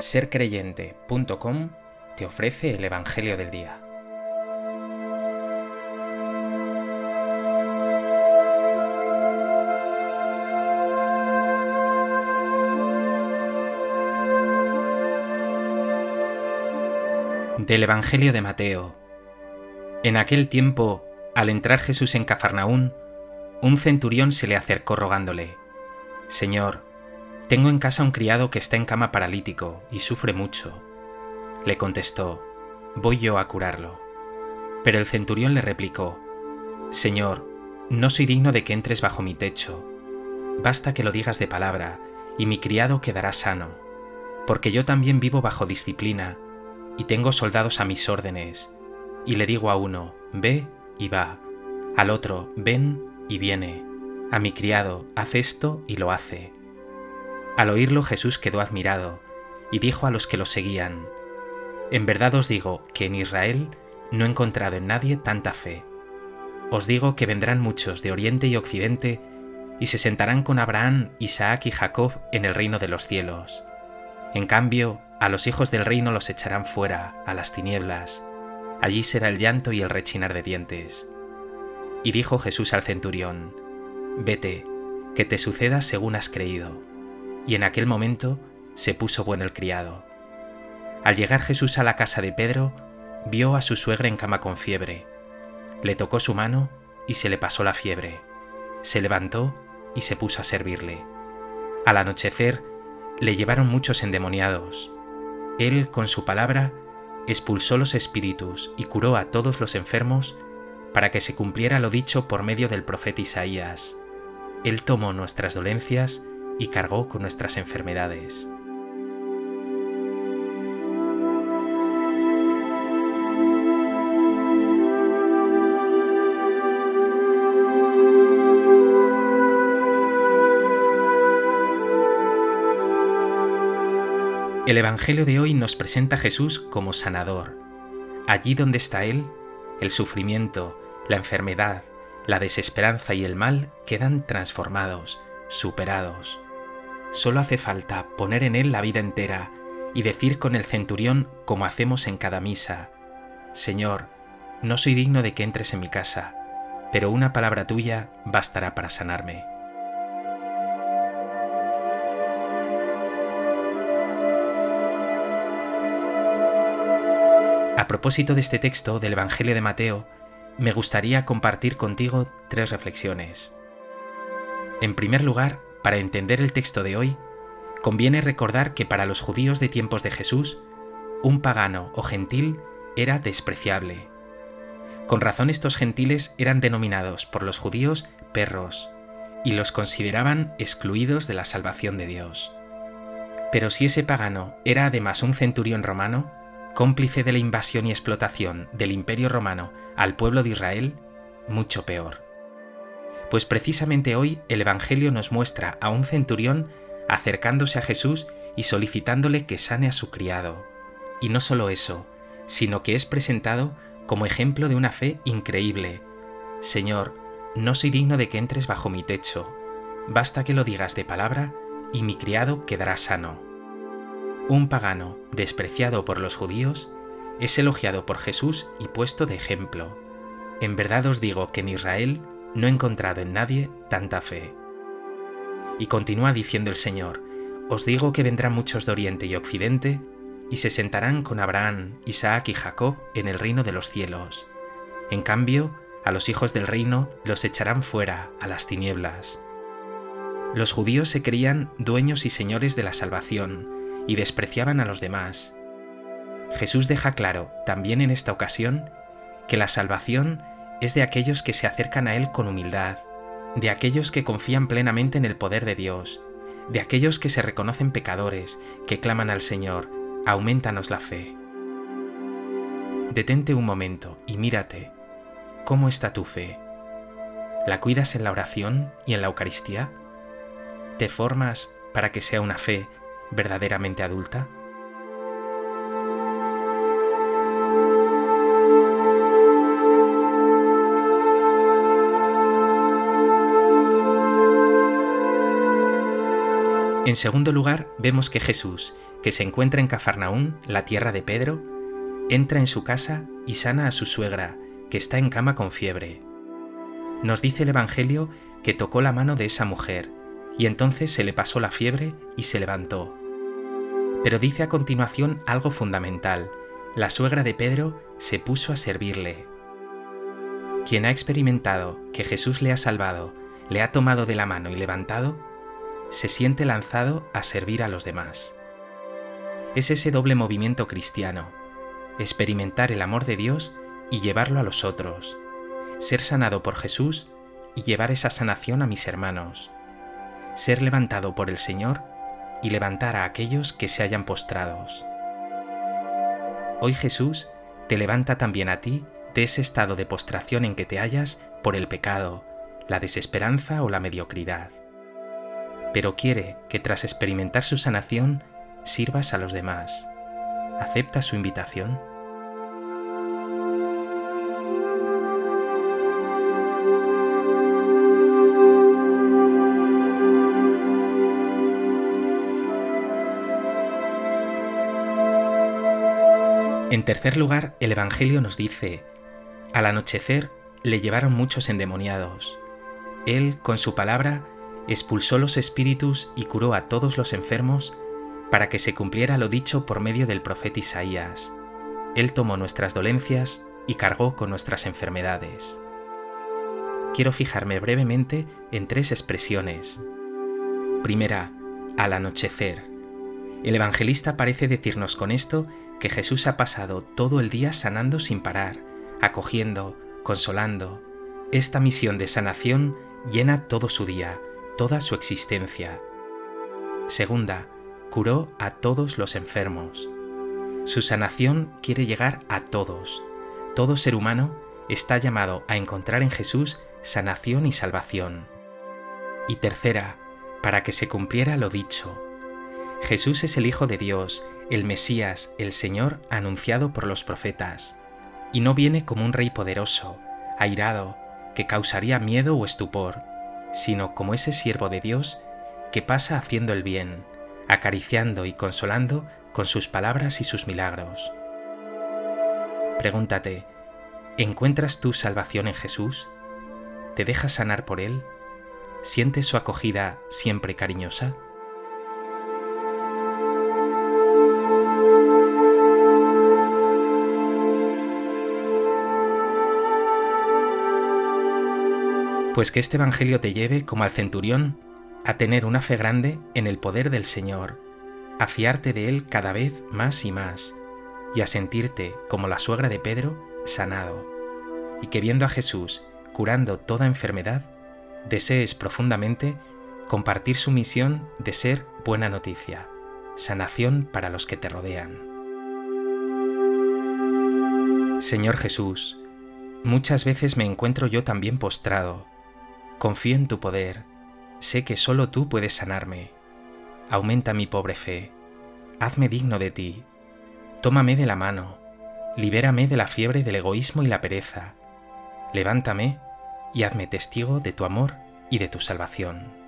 Sercreyente.com te ofrece el Evangelio del Día. Del Evangelio de Mateo. En aquel tiempo, al entrar Jesús en Cafarnaún, un centurión se le acercó rogándole: «Señor, tengo en casa un criado que está en cama paralítico y sufre mucho». Le contestó: «Voy yo a curarlo». Pero el centurión le replicó: «Señor, no soy digno de que entres bajo mi techo. Basta que lo digas de palabra, y mi criado quedará sano, porque yo también vivo bajo disciplina, y tengo soldados a mis órdenes, y le digo a uno: ve, y va; al otro: ven, y viene; a mi criado: haz esto, y lo hace». Al oírlo, Jesús quedó admirado, y dijo a los que lo seguían: «En verdad os digo que en Israel no he encontrado en nadie tanta fe. Os digo que vendrán muchos de oriente y occidente, y se sentarán con Abraham, Isaac y Jacob en el reino de los cielos. En cambio, a los hijos del reino los echarán fuera, a las tinieblas. Allí será el llanto y el rechinar de dientes». Y dijo Jesús al centurión: «Vete, que te suceda según has creído». Y en aquel momento se puso bueno el criado. Al llegar Jesús a la casa de Pedro, vio a su suegra en cama con fiebre. Le tocó su mano y se le pasó la fiebre. Se levantó y se puso a servirle. Al anochecer le llevaron muchos endemoniados. Él, con su palabra, expulsó los espíritus y curó a todos los enfermos, para que se cumpliera lo dicho por medio del profeta Isaías: Él tomó nuestras dolencias y cargó con nuestras enfermedades. El Evangelio de hoy nos presenta a Jesús como sanador. Allí donde está Él, el sufrimiento, la enfermedad, la desesperanza y el mal quedan transformados, superados. Solo hace falta poner en Él la vida entera y decir con el centurión, como hacemos en cada misa: «Señor, no soy digno de que entres en mi casa, pero una palabra tuya bastará para sanarme». A propósito de este texto del Evangelio de Mateo, me gustaría compartir contigo 3 reflexiones. En primer lugar, para entender el texto de hoy, conviene recordar que para los judíos de tiempos de Jesús, un pagano o gentil era despreciable. Con razón, estos gentiles eran denominados por los judíos perros y los consideraban excluidos de la salvación de Dios. Pero si ese pagano era además un centurión romano, cómplice de la invasión y explotación del Imperio Romano al pueblo de Israel, mucho peor. Pues precisamente hoy el Evangelio nos muestra a un centurión acercándose a Jesús y solicitándole que sane a su criado. Y no solo eso, sino que es presentado como ejemplo de una fe increíble. «Señor, no soy digno de que entres bajo mi techo. Basta que lo digas de palabra y mi criado quedará sano». Un pagano, despreciado por los judíos, es elogiado por Jesús y puesto de ejemplo. En verdad os digo que en Israel no he encontrado en nadie tanta fe. Y continúa diciendo el Señor: «Os digo que vendrán muchos de oriente y occidente, y se sentarán con Abraham, Isaac y Jacob en el reino de los cielos. En cambio, a los hijos del reino los echarán fuera, a las tinieblas». Los judíos se creían dueños y señores de la salvación, y despreciaban a los demás. Jesús deja claro, también en esta ocasión, que la salvación es de aquellos que se acercan a Él con humildad, de aquellos que confían plenamente en el poder de Dios, de aquellos que se reconocen pecadores, que claman al Señor: «Aumentanos la fe». Detente un momento y mírate. ¿Cómo está tu fe? ¿La cuidas en la oración y en la Eucaristía? ¿Te formas para que sea una fe verdaderamente adulta? En segundo lugar, vemos que Jesús, que se encuentra en Cafarnaún, la tierra de Pedro, entra en su casa y sana a su suegra, que está en cama con fiebre. Nos dice el Evangelio que tocó la mano de esa mujer, y entonces se le pasó la fiebre y se levantó. Pero dice a continuación algo fundamental: la suegra de Pedro se puso a servirle. Quien ha experimentado que Jesús le ha salvado, le ha tomado de la mano y levantado, se siente lanzado a servir a los demás. Es ese doble movimiento cristiano: experimentar el amor de Dios y llevarlo a los otros, ser sanado por Jesús y llevar esa sanación a mis hermanos, ser levantado por el Señor y levantar a aquellos que se hayan postrados. Hoy Jesús te levanta también a ti de ese estado de postración en que te hallas por el pecado, la desesperanza o la mediocridad. Pero quiere que tras experimentar su sanación sirvas a los demás. ¿Aceptas su invitación? En tercer lugar, el Evangelio nos dice: al anochecer le llevaron muchos endemoniados. Él, con su palabra, expulsó los espíritus y curó a todos los enfermos para que se cumpliera lo dicho por medio del profeta Isaías. Él tomó nuestras dolencias y cargó con nuestras enfermedades. Quiero fijarme brevemente en tres expresiones. Primera, al anochecer. El evangelista parece decirnos con esto que Jesús ha pasado todo el día sanando sin parar, acogiendo, consolando. Esta misión de sanación llena todo su día, toda su existencia. Segunda, curó a todos los enfermos. Su sanación quiere llegar a todos. Todo ser humano está llamado a encontrar en Jesús sanación y salvación. Y tercera, para que se cumpliera lo dicho. Jesús es el Hijo de Dios, el Mesías, el Señor anunciado por los profetas. Y no viene como un rey poderoso, airado, que causaría miedo o estupor, sino como ese siervo de Dios que pasa haciendo el bien, acariciando y consolando con sus palabras y sus milagros. Pregúntate, ¿encuentras tu salvación en Jesús? ¿Te dejas sanar por Él? ¿Sientes su acogida siempre cariñosa? Pues que este Evangelio te lleve, como al centurión, a tener una fe grande en el poder del Señor, a fiarte de Él cada vez más y más, y a sentirte, como la suegra de Pedro, sanado, y que viendo a Jesús curando toda enfermedad, desees profundamente compartir su misión de ser buena noticia, sanación para los que te rodean. Señor Jesús, muchas veces me encuentro yo también postrado. Confío en tu poder, sé que solo tú puedes sanarme. Aumenta mi pobre fe, hazme digno de ti, tómame de la mano, libérame de la fiebre del egoísmo y la pereza, levántame y hazme testigo de tu amor y de tu salvación.